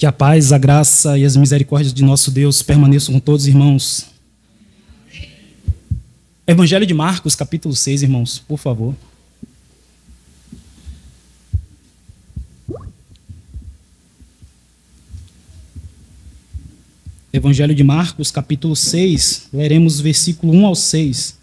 Que a paz, a graça e as misericórdias de nosso Deus permaneçam com todos os irmãos. Evangelho de Marcos, capítulo 6, irmãos, por favor. Evangelho de Marcos, capítulo 6, leremos versículo 1 ao 6.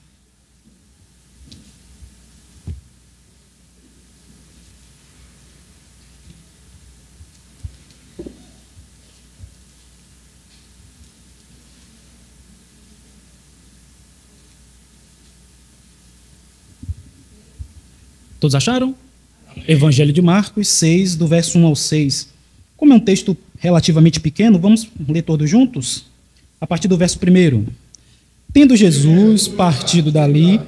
Todos acharam? Evangelho de Marcos 6, do verso 1 ao 6. Como é um texto relativamente pequeno, vamos ler todos juntos? A partir do verso 1. Tendo Jesus partido dali,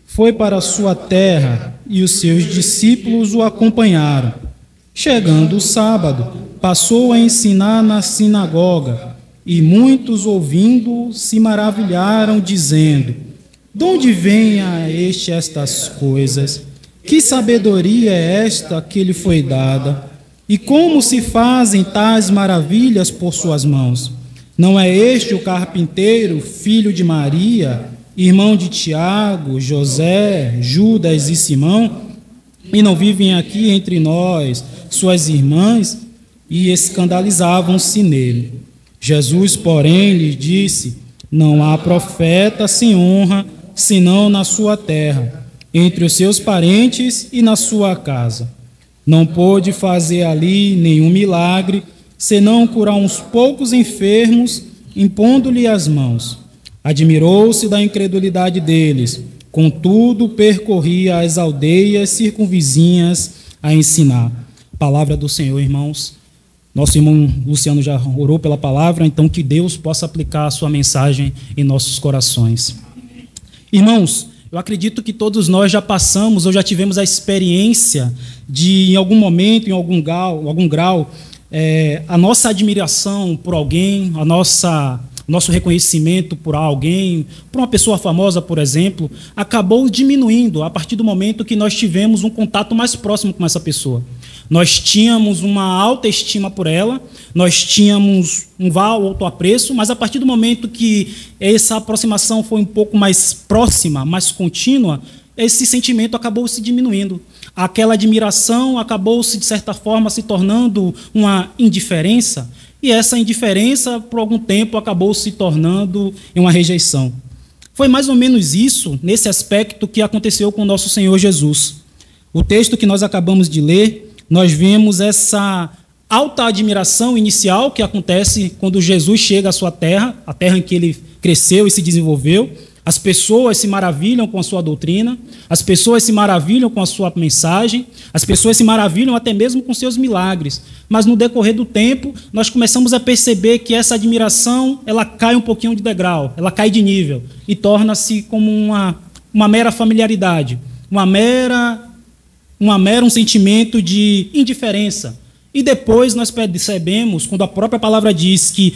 foi para a sua terra, e os seus discípulos o acompanharam. Chegando o sábado, passou a ensinar na sinagoga, e muitos ouvindo se maravilharam, dizendo: de onde vem a este estas coisas? Que sabedoria é esta que lhe foi dada? E como se fazem tais maravilhas por suas mãos? Não é este o carpinteiro, filho de Maria, irmão de Tiago, José, Judas e Simão? E não vivem aqui entre nós suas irmãs? E escandalizavam-se nele. Jesus, porém, lhes disse: não há profeta sem honra, senão na sua terra, entre os seus parentes e na sua casa. Não pôde fazer ali nenhum milagre, senão curar uns poucos enfermos, impondo-lhe as mãos. Admirou-se da incredulidade deles, contudo percorria as aldeias circunvizinhas a ensinar. Palavra do Senhor, irmãos. Nosso irmão Luciano já orou pela palavra, então que Deus possa aplicar a sua mensagem em nossos corações. Irmãos, eu acredito que todos nós já passamos ou já tivemos a experiência de, em algum momento, em algum grau, a nossa admiração por alguém, nosso reconhecimento por alguém, por uma pessoa famosa, por exemplo, acabou diminuindo a partir do momento que nós tivemos um contato mais próximo com essa pessoa. Nós tínhamos uma alta estima por ela, nós tínhamos um alto apreço, mas a partir do momento que essa aproximação foi um pouco mais próxima, mais contínua, esse sentimento acabou se diminuindo. Aquela admiração acabou-se, de certa forma, se tornando uma indiferença, e essa indiferença, por algum tempo, acabou se tornando uma rejeição. Foi mais ou menos isso, nesse aspecto, que aconteceu com o nosso Senhor Jesus. O texto que nós acabamos de ler, nós vemos essa alta admiração inicial que acontece quando Jesus chega à sua terra, a terra em que ele cresceu e se desenvolveu. As pessoas se maravilham com a sua doutrina, as pessoas se maravilham com a sua mensagem, as pessoas se maravilham até mesmo com seus milagres. Mas no decorrer do tempo, nós começamos a perceber que essa admiração, ela cai um pouquinho de degrau, ela cai de nível e torna-se como uma mera familiaridade, um sentimento de indiferença. E depois nós percebemos, quando a própria palavra diz que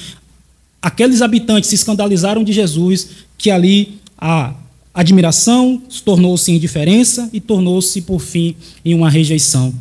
aqueles habitantes se escandalizaram de Jesus, que ali a admiração tornou-se indiferença e tornou-se, por fim, em uma rejeição.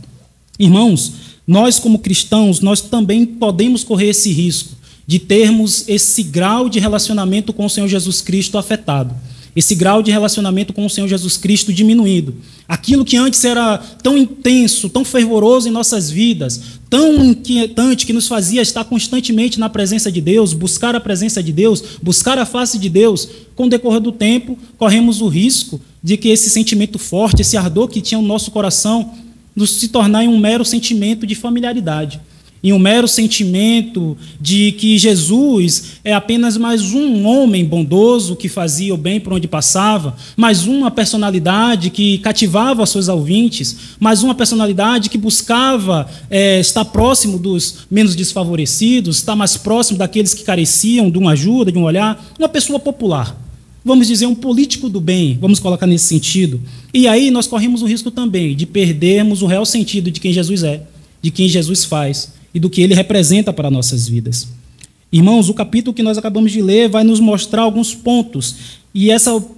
Irmãos, nós como cristãos, nós também podemos correr esse risco de termos esse grau de relacionamento com o Senhor Jesus Cristo afetado. Esse grau de relacionamento com o Senhor Jesus Cristo diminuído. Aquilo que antes era tão intenso, tão fervoroso em nossas vidas, tão inquietante, que nos fazia estar constantemente na presença de Deus, buscar a presença de Deus, buscar a face de Deus, com o decorrer do tempo, corremos o risco de que esse sentimento forte, esse ardor que tinha no nosso coração, nos se tornar em um mero sentimento de familiaridade. Em um mero sentimento de que Jesus é apenas mais um homem bondoso que fazia o bem por onde passava, mais uma personalidade que cativava os seus ouvintes, mais uma personalidade que buscava estar próximo dos menos desfavorecidos, estar mais próximo daqueles que careciam de uma ajuda, de um olhar, uma pessoa popular. Vamos dizer, um político do bem, vamos colocar nesse sentido. E aí nós corremos o risco também de perdermos o real sentido de quem Jesus é, de quem Jesus faz e do que ele representa para nossas vidas. Irmãos, o capítulo que nós acabamos de ler vai nos mostrar alguns pontos, e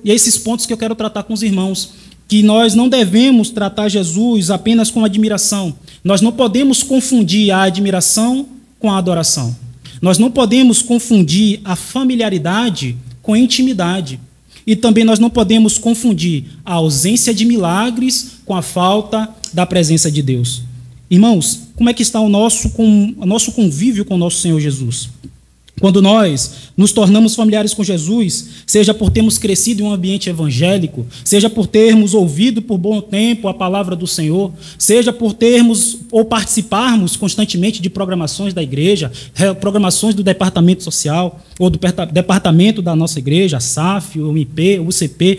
esses pontos que eu quero tratar com os irmãos, que nós não devemos tratar Jesus apenas com admiração. Nós não podemos confundir a admiração com a adoração. Nós não podemos confundir a familiaridade com a intimidade. E também nós não podemos confundir a ausência de milagres com a falta da presença de Deus. Irmãos, como é que está o nosso convívio com o nosso Senhor Jesus? Quando nós nos tornamos familiares com Jesus, seja por termos crescido em um ambiente evangélico, seja por termos ouvido por bom tempo a palavra do Senhor, seja por termos ou participarmos constantemente de programações da igreja, programações do departamento social ou do departamento da nossa igreja, a SAF, o MP, o UCP,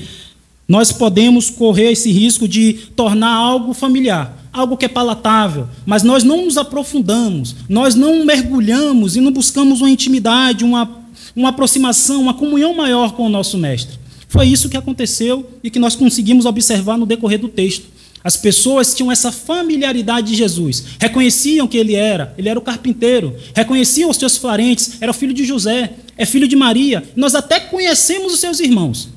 nós podemos correr esse risco de tornar algo familiar, algo que é palatável, mas nós não nos aprofundamos, nós não mergulhamos e não buscamos uma intimidade, uma aproximação, uma comunhão maior com o nosso Mestre. Foi isso que aconteceu e que nós conseguimos observar no decorrer do texto. As pessoas tinham essa familiaridade de Jesus, reconheciam que ele era o carpinteiro, reconheciam os seus parentes, era o filho de José, é filho de Maria, nós até conhecemos os seus irmãos,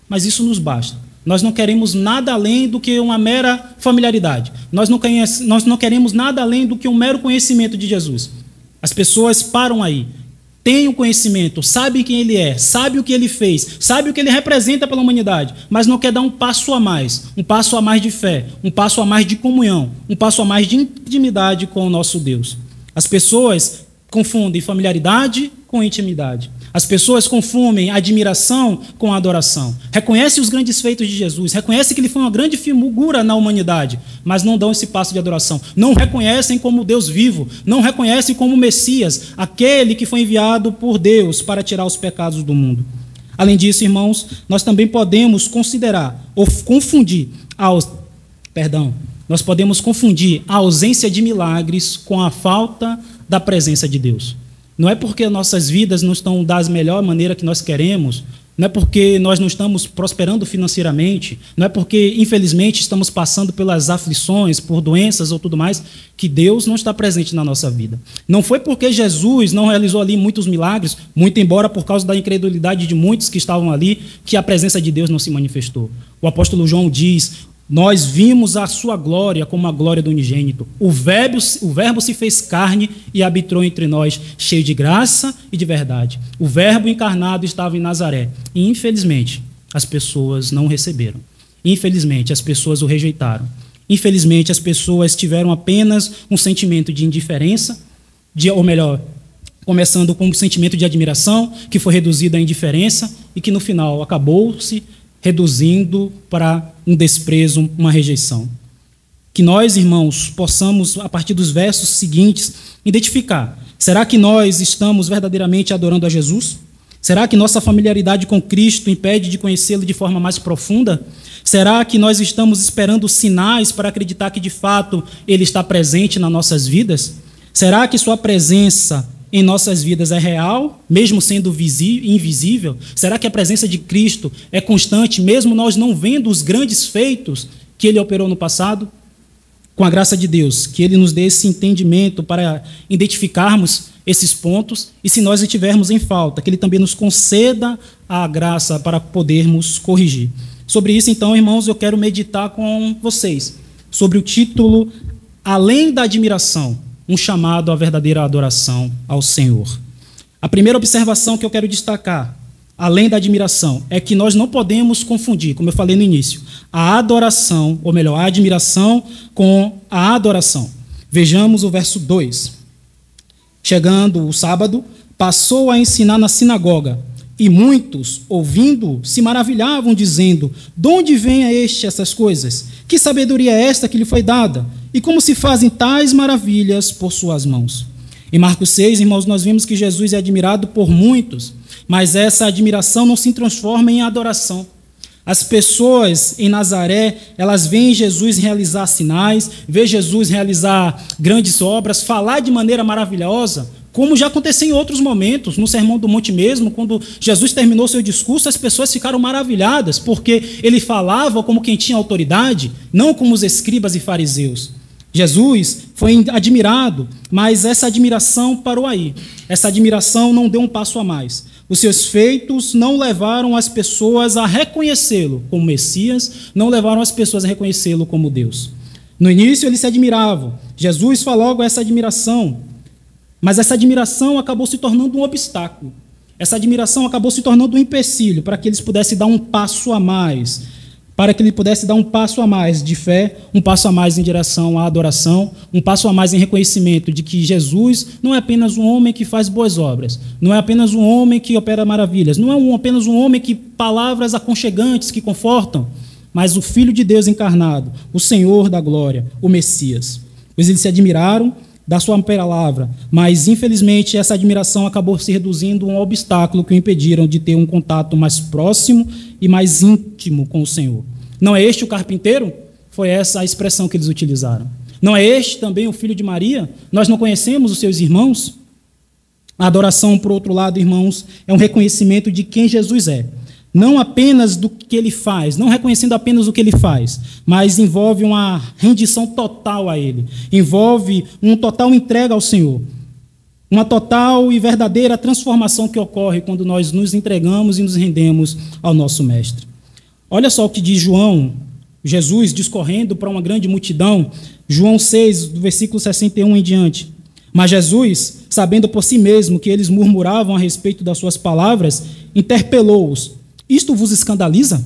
mas isso nos basta. Nós não queremos nada além do que uma mera familiaridade. Nós não queremos nada além do que um mero conhecimento de Jesus. As pessoas param aí, têm o conhecimento, sabem quem ele é, sabem o que ele fez, sabem o que ele representa pela humanidade, mas não quer dar um passo a mais de fé, um passo a mais de comunhão, um passo a mais de intimidade com o nosso Deus. As pessoas confundem familiaridade com intimidade. As pessoas confundem admiração com adoração. Reconhecem os grandes feitos de Jesus, reconhecem que ele foi uma grande figura na humanidade, mas não dão esse passo de adoração. Não reconhecem como Deus vivo, não reconhecem como Messias, aquele que foi enviado por Deus para tirar os pecados do mundo. Além disso, irmãos, nós também podemos considerar ou confundir nós podemos confundir a ausência de milagres com a falta da presença de Deus. Não é porque nossas vidas não estão da melhor maneira que nós queremos, não é porque nós não estamos prosperando financeiramente, não é porque, infelizmente, estamos passando pelas aflições, por doenças ou tudo mais, que Deus não está presente na nossa vida. Não foi porque Jesus não realizou ali muitos milagres, muito embora por causa da incredulidade de muitos que estavam ali, que a presença de Deus não se manifestou. O apóstolo João diz: nós vimos a sua glória como a glória do unigênito. O verbo se fez carne e habitou entre nós, cheio de graça e de verdade. O verbo encarnado estava em Nazaré. E, infelizmente, as pessoas não o receberam. Infelizmente, as pessoas o rejeitaram. Infelizmente, as pessoas tiveram apenas um sentimento de indiferença, ou melhor, começando com um sentimento de admiração, que foi reduzido à indiferença e que, no final, acabou-se reduzindo para um desprezo, uma rejeição. Que nós, irmãos, possamos, a partir dos versos seguintes, identificar: será que nós estamos verdadeiramente adorando a Jesus? Será que nossa familiaridade com Cristo impede de conhecê-lo de forma mais profunda? Será que nós estamos esperando sinais para acreditar que, de fato, ele está presente nas nossas vidas? Será que sua presença em nossas vidas é real, mesmo sendo invisível? Será que a presença de Cristo é constante, mesmo nós não vendo os grandes feitos que ele operou no passado? Com a graça de Deus, que ele nos dê esse entendimento para identificarmos esses pontos, e se nós estivermos em falta, que ele também nos conceda a graça para podermos corrigir. Sobre isso, então, irmãos, eu quero meditar com vocês sobre o título Além da Admiração, um chamado à verdadeira adoração ao Senhor. A primeira observação que eu quero destacar, além da admiração, é que nós não podemos confundir, como eu falei no início, a adoração, ou melhor, a admiração com a adoração. Vejamos o verso 2. Chegando o sábado, passou a ensinar na sinagoga, e muitos, ouvindo, se maravilhavam, dizendo: de onde vem a este essas coisas? Que sabedoria é esta que lhe foi dada? E como se fazem tais maravilhas por suas mãos? Em Marcos 6, irmãos, nós vimos que Jesus é admirado por muitos, mas essa admiração não se transforma em adoração. As pessoas em Nazaré, elas veem Jesus realizar sinais, veem Jesus realizar grandes obras, falar de maneira maravilhosa, como já aconteceu em outros momentos, no Sermão do Monte mesmo, quando Jesus terminou seu discurso, as pessoas ficaram maravilhadas, porque ele falava como quem tinha autoridade, não como os escribas e fariseus. Jesus foi admirado, mas essa admiração parou aí. Essa admiração não deu um passo a mais. Os seus feitos não levaram as pessoas a reconhecê-lo como Messias, não levaram as pessoas a reconhecê-lo como Deus. No início eles se admiravam. Jesus falou logo essa admiração. Mas essa admiração acabou se tornando um obstáculo. Essa admiração acabou se tornando um empecilho para que eles pudessem dar um passo a mais, para que ele pudesse dar um passo a mais de fé, um passo a mais em direção à adoração, um passo a mais em reconhecimento de que Jesus não é apenas um homem que faz boas obras, não é apenas um homem que opera maravilhas, não é apenas um homem que palavras aconchegantes, que confortam, mas o Filho de Deus encarnado, o Senhor da glória, o Messias. Pois eles se admiraram da sua palavra, mas infelizmente essa admiração acabou se reduzindo a um obstáculo que o impediram de ter um contato mais próximo e mais íntimo com o Senhor. Não é este o carpinteiro? Foi essa a expressão que eles utilizaram. Não é este também o filho de Maria? Nós não conhecemos os seus irmãos? A adoração, por outro lado, irmãos, é um reconhecimento de quem Jesus é. Não apenas do que ele faz, não reconhecendo apenas o que ele faz, mas envolve uma rendição total a ele, envolve um total entrega ao Senhor, uma total e verdadeira transformação que ocorre quando nós nos entregamos e nos rendemos ao nosso Mestre. Olha só o que diz João, Jesus discorrendo para uma grande multidão, João 6, do versículo 61 em diante. Mas Jesus, sabendo por si mesmo que eles murmuravam a respeito das suas palavras, interpelou-os: isto vos escandaliza?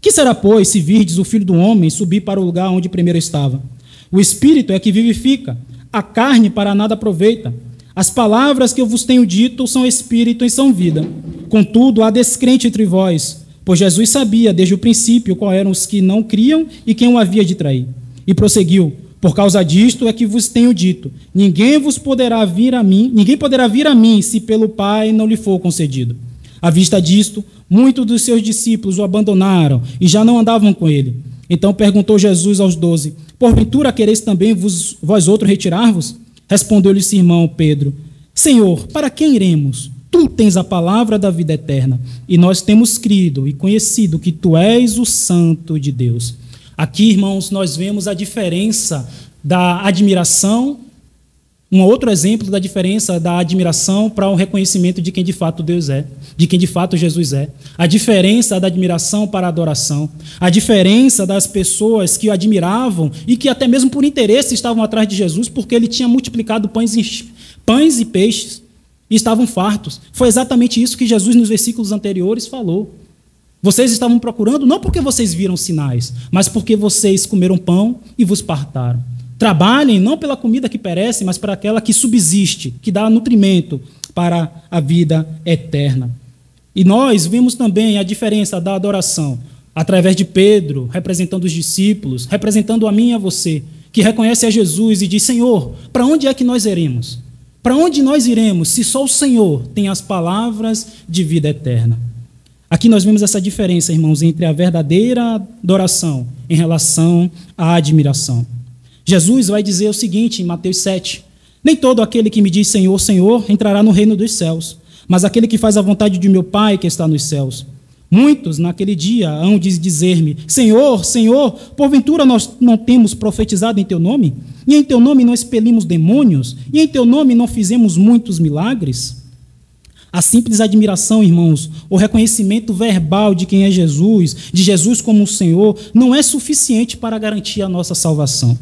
Que será, pois, se virdes o Filho do Homem subir para o lugar onde primeiro estava? O Espírito é que vivifica, a carne para nada aproveita. As palavras que eu vos tenho dito são Espírito e são vida. Contudo, há descrente entre vós, pois Jesus sabia desde o princípio qual eram os que não criam e quem o havia de trair. E prosseguiu: por causa disto é que vos tenho dito, ninguém poderá vir a mim se pelo Pai não lhe for concedido. À vista disto, muitos dos seus discípulos o abandonaram e já não andavam com ele. Então perguntou Jesus aos 12: porventura quereis também vós outros retirar-vos? Respondeu-lhe Simão Pedro: Senhor, para quem iremos? Tu tens a palavra da vida eterna, e nós temos crido e conhecido que tu és o Santo de Deus. Aqui, irmãos, nós vemos a diferença da admiração. Um outro exemplo da diferença da admiração para o reconhecimento de quem de fato Deus é, de quem de fato Jesus é. A diferença da admiração para a adoração. A diferença das pessoas que o admiravam e que até mesmo por interesse estavam atrás de Jesus porque ele tinha multiplicado pães e peixes e estavam fartos. Foi exatamente isso que Jesus nos versículos anteriores falou. Vocês estavam procurando não porque vocês viram sinais, mas porque vocês comeram pão e vos fartaram. Trabalhem não pela comida que perece, mas para aquela que subsiste, que dá nutrimento para a vida eterna. E nós vimos também a diferença da adoração, através de Pedro, representando os discípulos, representando a mim e a você, que reconhece a Jesus e diz: Senhor, para onde é que nós iremos? Para onde nós iremos se só o Senhor tem as palavras de vida eterna? Aqui nós vemos essa diferença, irmãos, entre a verdadeira adoração em relação à admiração. Jesus vai dizer o seguinte em Mateus 7: nem todo aquele que me diz Senhor, Senhor, entrará no reino dos céus, mas aquele que faz a vontade de meu Pai que está nos céus. Muitos naquele dia hão de dizer-me: Senhor, Senhor, porventura nós não temos profetizado em teu nome? E em teu nome não expelimos demônios? E em teu nome não fizemos muitos milagres? A simples admiração, irmãos, o reconhecimento verbal de quem é Jesus, de Jesus como o Senhor, não é suficiente para garantir a nossa salvação.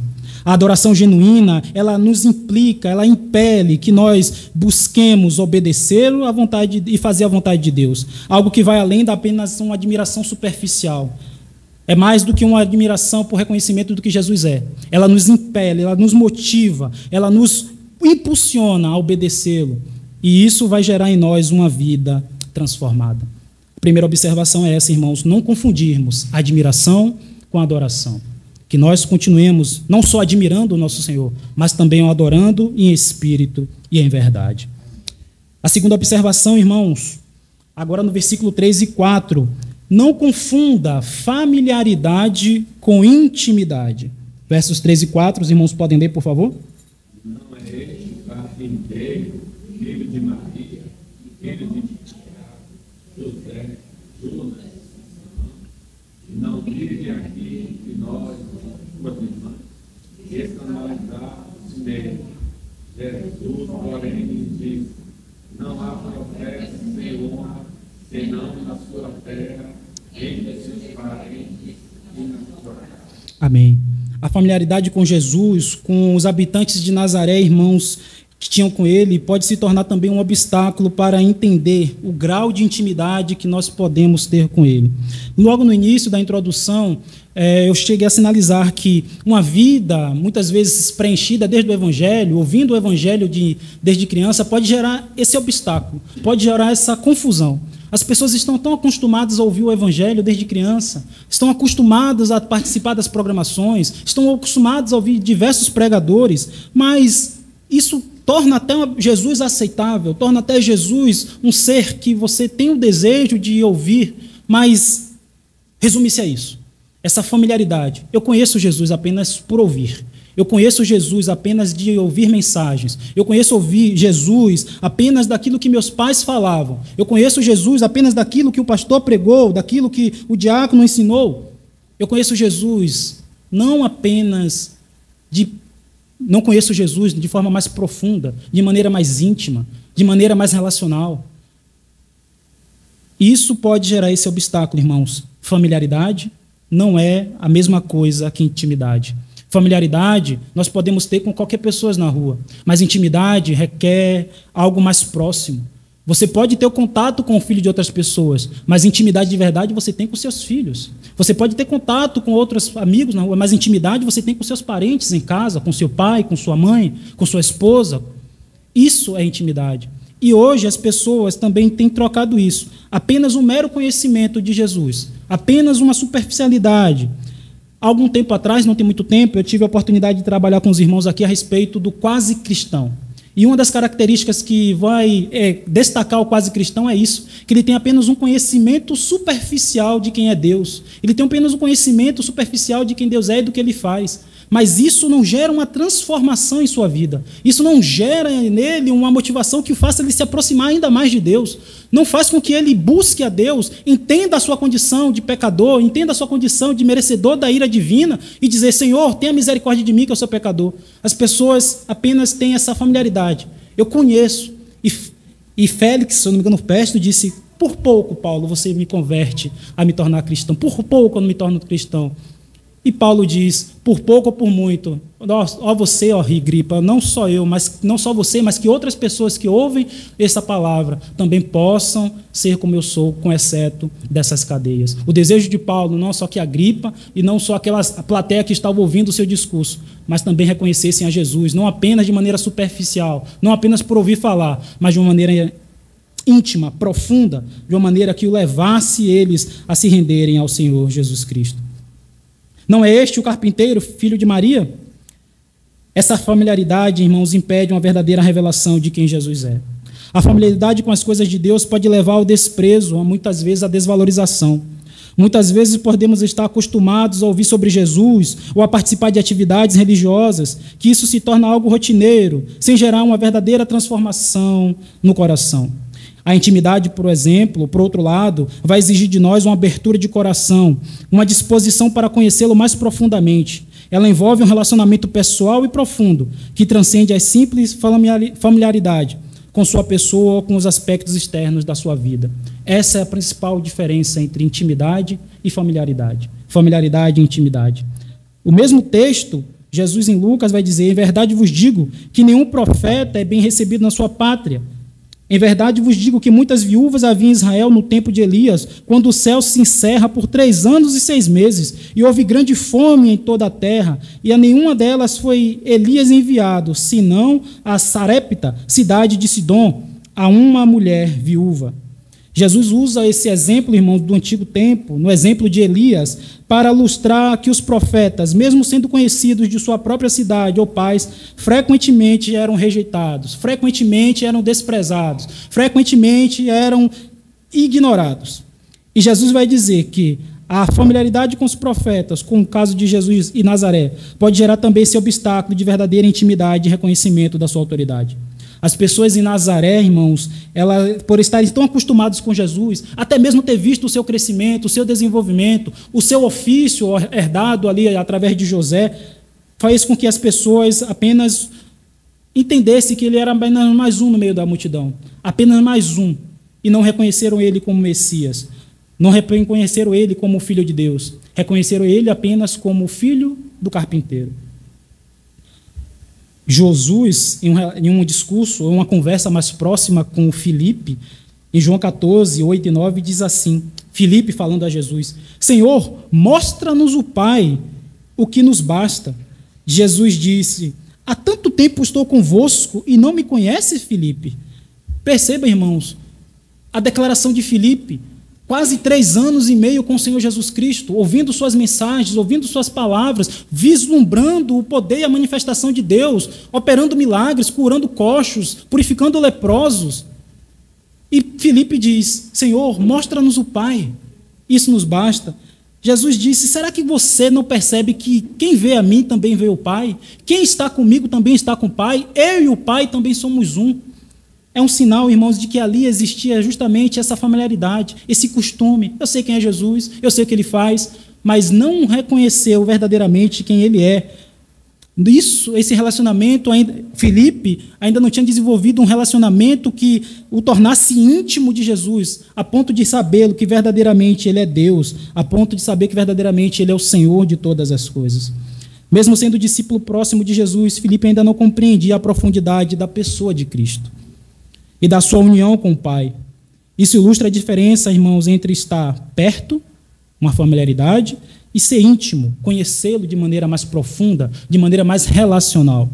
A adoração genuína, ela nos implica, ela impele que nós busquemos obedecê-lo à vontade e fazer a vontade de Deus. Algo que vai além da apenas uma admiração superficial. É mais do que uma admiração por reconhecimento do que Jesus é. Ela nos impele, ela nos motiva, ela nos impulsiona a obedecê-lo. E isso vai gerar em nós uma vida transformada. A primeira observação é essa, irmãos: não confundirmos admiração com adoração. Que nós continuemos não só admirando o nosso Senhor, mas também o adorando em espírito e em verdade. A segunda observação, irmãos, agora no versículo 3 e 4, não confunda familiaridade com intimidade. Versos 3 e 4, os irmãos podem ler, por favor? Não é este o carpinteiro, filho de Maria, filho de José, Judas, e não vive aqui que nós, suas irmãs, escandalizados nele. Jesus, porém, lhes disse: não há profeta sem honra, senão na sua terra, entre seus parentes e na sua casa. Amém. A familiaridade com Jesus, com os habitantes de Nazaré, irmãos, que tinham com ele pode se tornar também um obstáculo para entender o grau de intimidade que nós podemos ter com ele. Logo no início da introdução, eu cheguei a sinalizar que uma vida, muitas vezes preenchida desde o Evangelho, ouvindo o Evangelho desde criança, pode gerar esse obstáculo, pode gerar essa confusão. As pessoas estão tão acostumadas a ouvir o Evangelho desde criança, estão acostumadas a participar das programações, estão acostumadas a ouvir diversos pregadores, mas isso torna até Jesus aceitável, torna até Jesus um ser que você tem o desejo de ouvir, mas resume-se a isso, essa familiaridade. Eu conheço Jesus apenas por ouvir. Eu conheço Jesus apenas de ouvir mensagens. Eu conheço Jesus apenas daquilo que meus pais falavam. Eu conheço Jesus apenas daquilo que o pastor pregou, daquilo que o diácono ensinou. Eu conheço Jesus não conheço Jesus de forma mais profunda, de maneira mais íntima, de maneira mais relacional. Isso pode gerar esse obstáculo, irmãos. Familiaridade não é a mesma coisa que intimidade. Familiaridade nós podemos ter com qualquer pessoa na rua, mas intimidade requer algo mais próximo. Você pode ter o contato com o filho de outras pessoas, mas intimidade de verdade você tem com seus filhos. Você pode ter contato com outros amigos na rua, mas intimidade você tem com seus parentes em casa, com seu pai, com sua mãe, com sua esposa. Isso é intimidade. E hoje as pessoas também têm trocado isso. Apenas um mero conhecimento de Jesus, apenas uma superficialidade. Há algum tempo atrás, não tem muito tempo, eu tive a oportunidade de trabalhar com os irmãos aqui a respeito do quase cristão. E uma das características que vai destacar o quase cristão é isso, que ele tem apenas um conhecimento superficial de quem é Deus. Ele tem apenas um conhecimento superficial de quem Deus é e do que ele faz. Mas isso não gera uma transformação em sua vida. Isso não gera nele uma motivação que o faça ele se aproximar ainda mais de Deus. Não faz com que ele busque a Deus, entenda a sua condição de pecador, entenda a sua condição de merecedor da ira divina e dizer, Senhor, tenha misericórdia de mim que eu sou pecador. As pessoas apenas têm essa familiaridade. Eu conheço. E Félix, se eu não me engano, Festo disse, por pouco, Paulo, você me converte a me tornar cristão. Por pouco eu não me torno cristão. E Paulo diz, por pouco ou por muito, ó você, ó Agripa, não só eu, mas não só você, mas que outras pessoas que ouvem essa palavra também possam ser como eu sou, com exceto dessas cadeias. O desejo de Paulo não só que Agripa e não só aquela plateia que estava ouvindo o seu discurso, mas também reconhecessem a Jesus, não apenas de maneira superficial, não apenas por ouvir falar, mas de uma maneira íntima, profunda, de uma maneira que o levasse eles a se renderem ao Senhor Jesus Cristo. Não é este o carpinteiro, filho de Maria? Essa familiaridade, irmãos, impede uma verdadeira revelação de quem Jesus é. A familiaridade com as coisas de Deus pode levar ao desprezo, muitas vezes à desvalorização. Muitas vezes podemos estar acostumados a ouvir sobre Jesus ou a participar de atividades religiosas, que isso se torna algo rotineiro, sem gerar uma verdadeira transformação no coração. A intimidade, por exemplo, por outro lado, vai exigir de nós uma abertura de coração, uma disposição para conhecê-lo mais profundamente. Ela envolve um relacionamento pessoal e profundo, que transcende a simples familiaridade com sua pessoa ou com os aspectos externos da sua vida. Essa é a principal diferença entre intimidade e familiaridade. Familiaridade e intimidade. O mesmo texto, Jesus em Lucas vai dizer, em verdade vos digo que nenhum profeta é bem recebido na sua pátria. Em verdade vos digo que muitas viúvas havia em Israel no tempo de Elias, quando o céu se encerra por 3 anos e 6 meses, e houve grande fome em toda a terra, e a nenhuma delas foi Elias enviado, senão a Sarepta, cidade de Sidom, a uma mulher viúva. Jesus usa esse exemplo, irmãos, do antigo tempo, no exemplo de Elias, para ilustrar que os profetas, mesmo sendo conhecidos de sua própria cidade ou pais, frequentemente eram rejeitados, frequentemente eram desprezados, frequentemente eram ignorados. E Jesus vai dizer que a familiaridade com os profetas, com o caso de Jesus e Nazaré, pode gerar também esse obstáculo de verdadeira intimidade e reconhecimento da sua autoridade. As pessoas em Nazaré, irmãos, por estarem tão acostumados com Jesus, até mesmo ter visto o seu crescimento, o seu desenvolvimento, o seu ofício herdado ali através de José, faz com que as pessoas apenas entendessem que ele era apenas mais um no meio da multidão, apenas mais um, e não reconheceram ele como Messias, não reconheceram ele como filho de Deus, reconheceram ele apenas como filho do carpinteiro. Jesus, em um discurso, uma conversa mais próxima com Filipe, em João 14, 8 e 9, diz assim, Filipe falando a Jesus, Senhor, mostra-nos o Pai, o que nos basta. Jesus disse, há tanto tempo estou convosco e não me conheces, Filipe? Perceba, irmãos, a declaração de Filipe, quase 3 anos e meio com o Senhor Jesus Cristo, ouvindo suas mensagens, ouvindo suas palavras, vislumbrando o poder e a manifestação de Deus, operando milagres, curando coxos, purificando leprosos. E Filipe diz, Senhor, mostra-nos o Pai, isso nos basta. Jesus disse, será que você não percebe que quem vê a mim também vê o Pai? Quem está comigo também está com o Pai? Eu e o Pai também somos um. É um sinal, irmãos, de que ali existia justamente essa familiaridade, esse costume. Eu sei quem é Jesus, eu sei o que ele faz, mas não reconheceu verdadeiramente quem ele é. Esse relacionamento, Filipe ainda não tinha desenvolvido um relacionamento que o tornasse íntimo de Jesus, a ponto de sabê-lo que verdadeiramente ele é Deus, a ponto de saber que verdadeiramente ele é o Senhor de todas as coisas. Mesmo sendo discípulo próximo de Jesus, Filipe ainda não compreendia a profundidade da pessoa de Cristo e da sua união com o Pai. Isso ilustra a diferença, irmãos, entre estar perto, uma familiaridade, e ser íntimo, conhecê-lo de maneira mais profunda, de maneira mais relacional.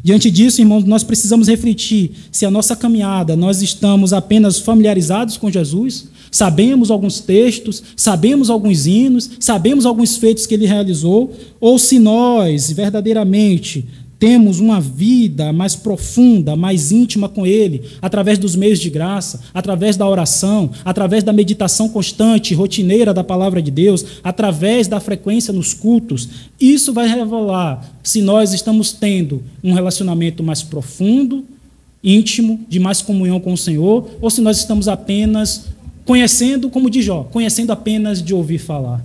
Diante disso, irmãos, nós precisamos refletir se a nossa caminhada, nós estamos apenas familiarizados com Jesus, sabemos alguns textos, sabemos alguns hinos, sabemos alguns feitos que ele realizou, ou se nós verdadeiramente temos uma vida mais profunda, mais íntima com ele, através dos meios de graça, através da oração, através da meditação constante, rotineira da palavra de Deus, através da frequência nos cultos. Isso vai revelar se nós estamos tendo um relacionamento mais profundo, íntimo, de mais comunhão com o Senhor, ou se nós estamos apenas conhecendo, como diz Jó, conhecendo apenas de ouvir falar.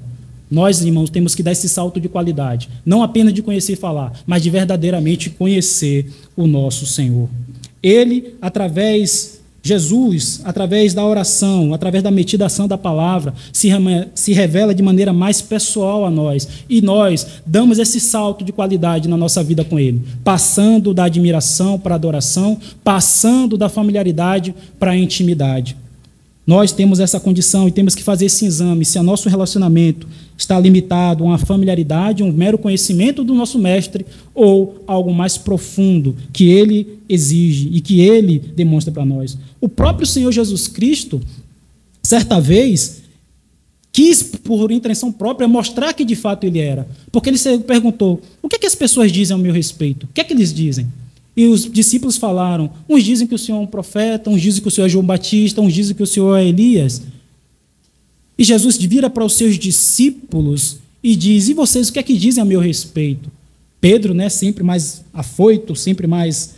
Nós, irmãos, temos que dar esse salto de qualidade, não apenas de conhecer e falar, mas de verdadeiramente conhecer o nosso Senhor. Ele, Jesus, através da oração, através da meditação da palavra, se revela de maneira mais pessoal a nós. E nós damos esse salto de qualidade na nossa vida com ele, passando da admiração para a adoração, passando da familiaridade para a intimidade. Nós temos essa condição e temos que fazer esse exame, se o nosso relacionamento está limitado a uma familiaridade, um mero conhecimento do nosso mestre, ou algo mais profundo que ele exige e que ele demonstra para nós. O próprio Senhor Jesus Cristo, certa vez, quis, por intenção própria, mostrar que de fato ele era. Porque ele se perguntou, o que é que as pessoas dizem ao meu respeito? O que é que eles dizem? E os discípulos falaram, uns dizem que o Senhor é um profeta, uns dizem que o Senhor é João Batista, uns dizem que o Senhor é Elias. E Jesus vira para os seus discípulos e diz, e vocês, o que é que dizem a meu respeito? Pedro, sempre mais afoito, sempre mais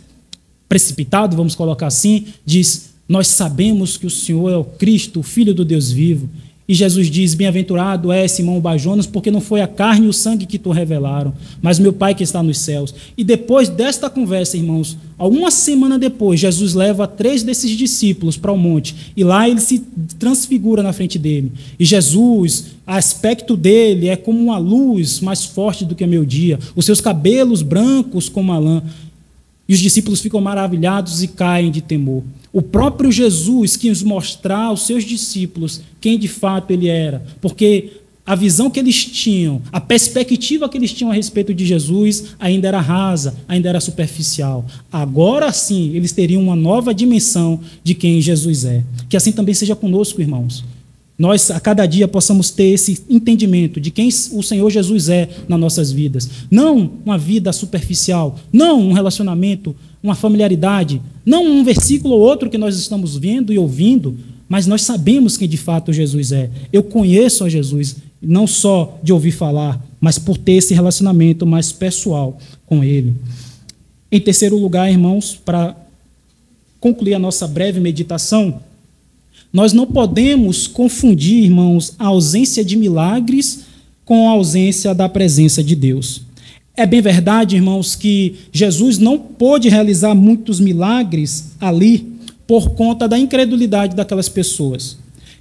precipitado, vamos colocar assim, diz, nós sabemos que o Senhor é o Cristo, o Filho do Deus vivo. E Jesus diz, bem-aventurado é Simão Bar-Jonas, porque não foi a carne e o sangue que te revelaram, mas meu Pai que está nos céus. E depois desta conversa, irmãos, alguma semana depois, Jesus leva 3 desses discípulos para o monte, e lá ele se transfigura na frente dele. E Jesus, o aspecto dele é como uma luz mais forte do que o meio-dia, os seus cabelos brancos como a lã. E os discípulos ficam maravilhados e caem de temor. O próprio Jesus quis mostrar aos seus discípulos quem de fato ele era, porque a visão que eles tinham, a perspectiva que eles tinham a respeito de Jesus ainda era rasa, ainda era superficial. Agora sim, eles teriam uma nova dimensão de quem Jesus é. Que assim também seja conosco, irmãos. Nós, a cada dia, possamos ter esse entendimento de quem o Senhor Jesus é nas nossas vidas. Não uma vida superficial, não um relacionamento, uma familiaridade, não um versículo ou outro que nós estamos vendo e ouvindo, mas nós sabemos quem de fato Jesus é. Eu conheço a Jesus, não só de ouvir falar, mas por ter esse relacionamento mais pessoal com Ele. Em terceiro lugar, irmãos, para concluir a nossa breve meditação, nós não podemos confundir, irmãos, a ausência de milagres com a ausência da presença de Deus. É bem verdade, irmãos, que Jesus não pôde realizar muitos milagres ali por conta da incredulidade daquelas pessoas.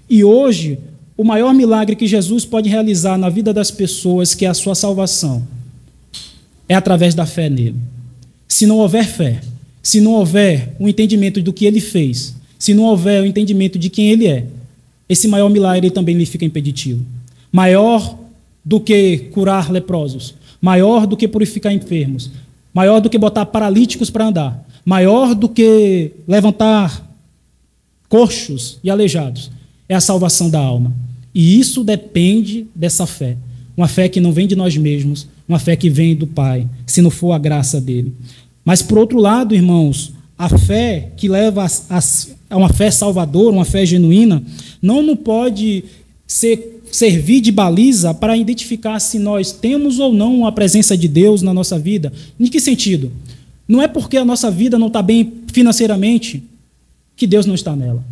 E hoje, o maior milagre que Jesus pode realizar na vida das pessoas, que é a sua salvação, é através da fé nele. Se não houver fé, se não houver o entendimento do que ele fez, se não houver o entendimento de quem ele é, esse maior milagre também lhe fica impeditivo. Maior do que curar leprosos, maior do que purificar enfermos, maior do que botar paralíticos para andar, maior do que levantar coxos e aleijados, é a salvação da alma. E isso depende dessa fé. Uma fé que não vem de nós mesmos, uma fé que vem do Pai, se não for a graça dele. Mas, por outro lado, irmãos, a fé que leva a uma fé salvadora, uma fé genuína, não pode servir de baliza para identificar se nós temos ou não a presença de Deus na nossa vida. Em que sentido? Não é porque a nossa vida não está bem financeiramente que Deus não está nela.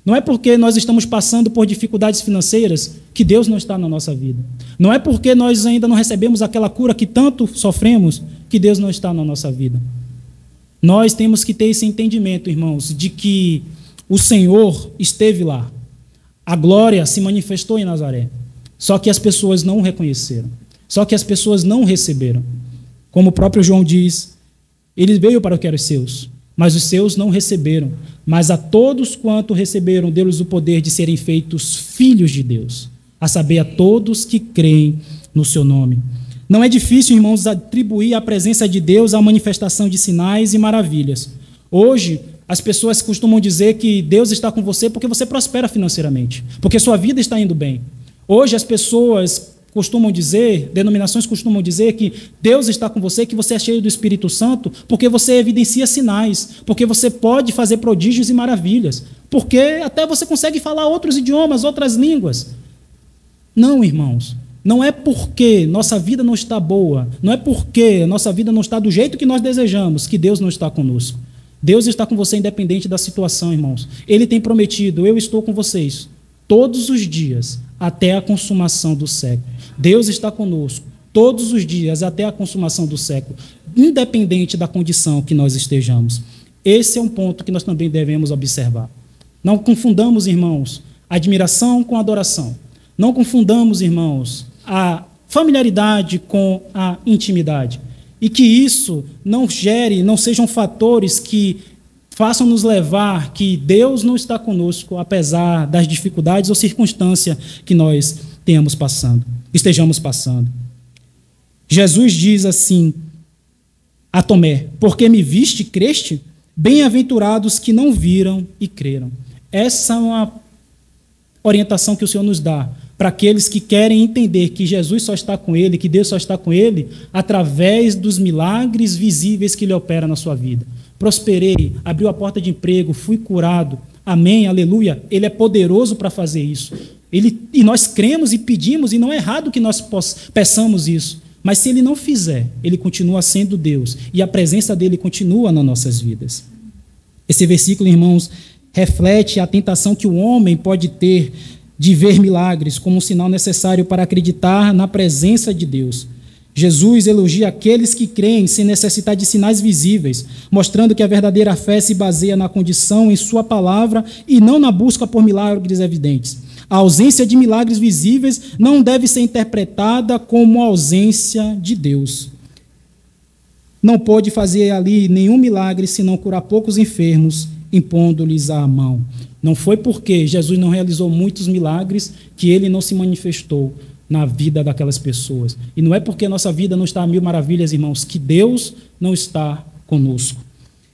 Não é porque nós estamos passando por dificuldades financeiras que Deus não está na nossa vida. Não é porque nós ainda não recebemos aquela cura que tanto sofremos que Deus não está na nossa vida. Nós temos que ter esse entendimento, irmãos, de que o Senhor esteve lá. A glória se manifestou em Nazaré. Só que as pessoas não o reconheceram. Só que as pessoas não o receberam. Como o próprio João diz, ele veio para o que eram os seus, mas os seus não receberam. Mas a todos quanto receberam, deu-lhes o poder de serem feitos filhos de Deus, a saber, a todos que creem no seu nome. Não é difícil, irmãos, atribuir a presença de Deus à manifestação de sinais e maravilhas. Hoje, as pessoas costumam dizer que Deus está com você porque você prospera financeiramente, porque sua vida está indo bem. Hoje, as pessoas costumam dizer, denominações costumam dizer que Deus está com você, que você é cheio do Espírito Santo, porque você evidencia sinais, porque você pode fazer prodígios e maravilhas, porque até você consegue falar outros idiomas, outras línguas. Não, irmãos, não é porque nossa vida não está boa, não é porque nossa vida não está do jeito que nós desejamos, que Deus não está conosco. Deus está com você independente da situação, irmãos. Ele tem prometido, eu estou com vocês todos os dias, até a consumação do século. Deus está conosco todos os dias, até a consumação do século, independente da condição que nós estejamos. Esse é um ponto que nós também devemos observar. Não confundamos, irmãos, admiração com adoração. Não confundamos, irmãos, a familiaridade com a intimidade. E que isso não sejam fatores que façam nos levar que Deus não está conosco, apesar das dificuldades ou circunstâncias que nós estejamos passando. Jesus diz assim a Tomé: porque me viste e creste? Bem-aventurados que não viram e creram. Essa é uma orientação que o Senhor nos dá para aqueles que querem entender que Jesus só está com ele, que Deus só está com ele, através dos milagres visíveis que ele opera na sua vida. Prosperei, abriu a porta de emprego, fui curado. Amém, aleluia. Ele é poderoso para fazer isso. E nós cremos e pedimos, e não é errado que nós peçamos isso. Mas se ele não fizer, ele continua sendo Deus, e a presença dele continua nas nossas vidas. Esse versículo, irmãos, reflete a tentação que o homem pode ter de ver milagres como um sinal necessário para acreditar na presença de Deus. Jesus elogia aqueles que creem sem necessitar de sinais visíveis, mostrando que a verdadeira fé se baseia na condição em sua palavra e não na busca por milagres evidentes. A ausência de milagres visíveis não deve ser interpretada como ausência de Deus. Não pode fazer ali nenhum milagre senão curar poucos enfermos, impondo-lhes a mão. Não foi porque Jesus não realizou muitos milagres que ele não se manifestou na vida daquelas pessoas. E não é porque nossa vida não está a mil maravilhas, irmãos, que Deus não está conosco.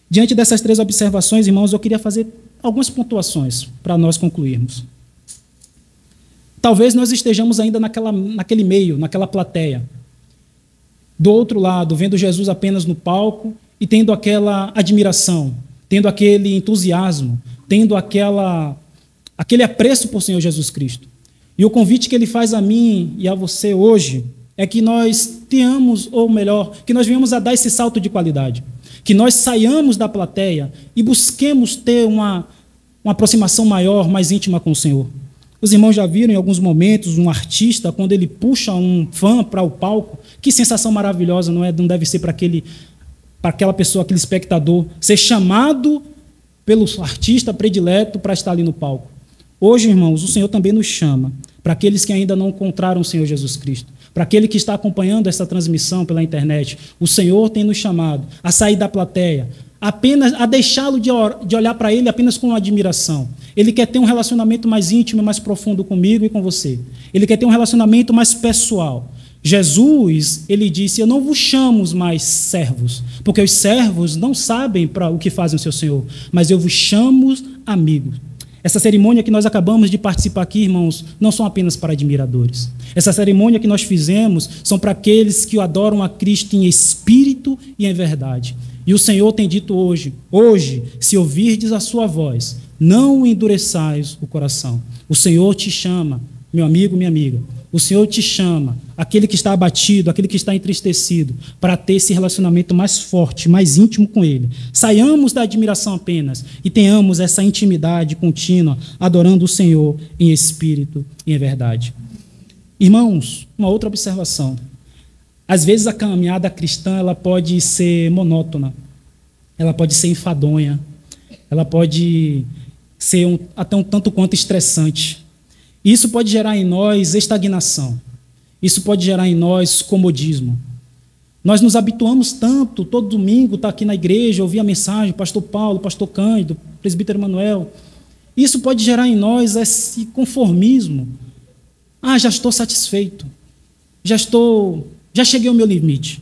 Diante dessas três observações, irmãos, eu queria fazer algumas pontuações para nós concluirmos. Talvez nós estejamos ainda naquele meio, naquela plateia. Do outro lado, vendo Jesus apenas no palco e tendo aquela admiração, tendo aquele entusiasmo, tendo aquele apreço por Senhor Jesus Cristo. E o convite que ele faz a mim e a você hoje é que nós tenhamos, ou melhor, que nós venhamos a dar esse salto de qualidade, que nós saiamos da plateia e busquemos ter uma aproximação maior, mais íntima com o Senhor. Os irmãos já viram em alguns momentos um artista, quando ele puxa um fã para o palco, que sensação maravilhosa, não deve ser para aquela pessoa, aquele espectador, ser chamado pelo artista predileto para estar ali no palco. Hoje, irmãos, o Senhor também nos chama para aqueles que ainda não encontraram o Senhor Jesus Cristo, para aquele que está acompanhando essa transmissão pela internet, o Senhor tem nos chamado a sair da plateia, apenas a deixá-lo de olhar para Ele apenas com admiração. Ele quer ter um relacionamento mais íntimo, mais profundo comigo e com você. Ele quer ter um relacionamento mais pessoal. Jesus, ele disse, eu não vos chamo mais servos, porque os servos não sabem para o que fazem o seu Senhor, mas eu vos chamo amigos. Essa cerimônia que nós acabamos de participar aqui, irmãos, não são apenas para admiradores. Essa cerimônia que nós fizemos são para aqueles que o adoram a Cristo em espírito e em verdade. E o Senhor tem dito hoje, se ouvirdes a sua voz, não endureçais o coração. O Senhor te chama, meu amigo, minha amiga. O Senhor te chama, aquele que está abatido, aquele que está entristecido, para ter esse relacionamento mais forte, mais íntimo com Ele. Saiamos da admiração apenas e tenhamos essa intimidade contínua, adorando o Senhor em espírito e em verdade. Irmãos, uma outra observação. Às vezes a caminhada cristã ela pode ser monótona, ela pode ser enfadonha, ela pode ser até um tanto quanto estressante. Isso pode gerar em nós estagnação. Isso pode gerar em nós comodismo. Nós nos habituamos tanto, todo domingo, estar aqui na igreja, ouvir a mensagem, pastor Paulo, pastor Cândido, presbítero Emanuel. Isso pode gerar em nós esse conformismo. Já estou satisfeito. Já cheguei ao meu limite.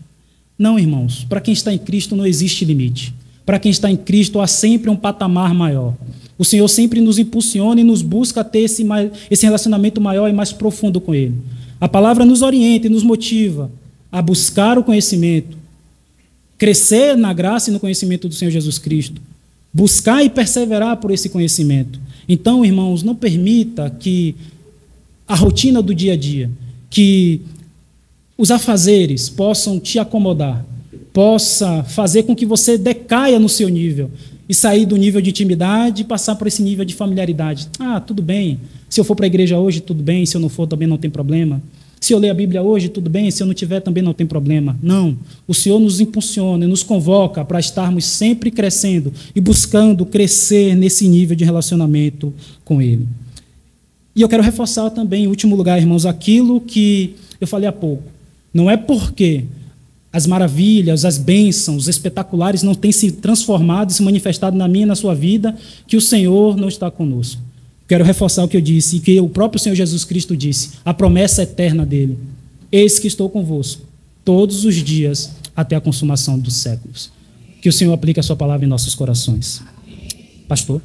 Não, irmãos, para quem está em Cristo não existe limite. Para quem está em Cristo há sempre um patamar maior. O Senhor sempre nos impulsiona e nos busca a ter esse relacionamento maior e mais profundo com Ele. A palavra nos orienta e nos motiva a buscar o conhecimento, crescer na graça e no conhecimento do Senhor Jesus Cristo, buscar e perseverar por esse conhecimento. Então, irmãos, não permita que a rotina do dia a dia, que os afazeres possam te acomodar, possa fazer com que você decaia no seu nível, e sair do nível de intimidade e passar por esse nível de familiaridade. Tudo bem. Se eu for para a igreja hoje, tudo bem. Se eu não for, também não tem problema. Se eu ler a Bíblia hoje, tudo bem. Se eu não tiver, também não tem problema. Não. O Senhor nos impulsiona e nos convoca para estarmos sempre crescendo e buscando crescer nesse nível de relacionamento com Ele. E eu quero reforçar também, em último lugar, irmãos, aquilo que eu falei há pouco. Não é porque as maravilhas, as bênçãos, os espetaculares não têm se transformado e se manifestado na minha e na sua vida, que o Senhor não está conosco. Quero reforçar o que eu disse, e que o próprio Senhor Jesus Cristo disse, a promessa eterna dele. Eis que estou convosco, todos os dias, até a consumação dos séculos. Que o Senhor aplique a sua palavra em nossos corações. Pastor.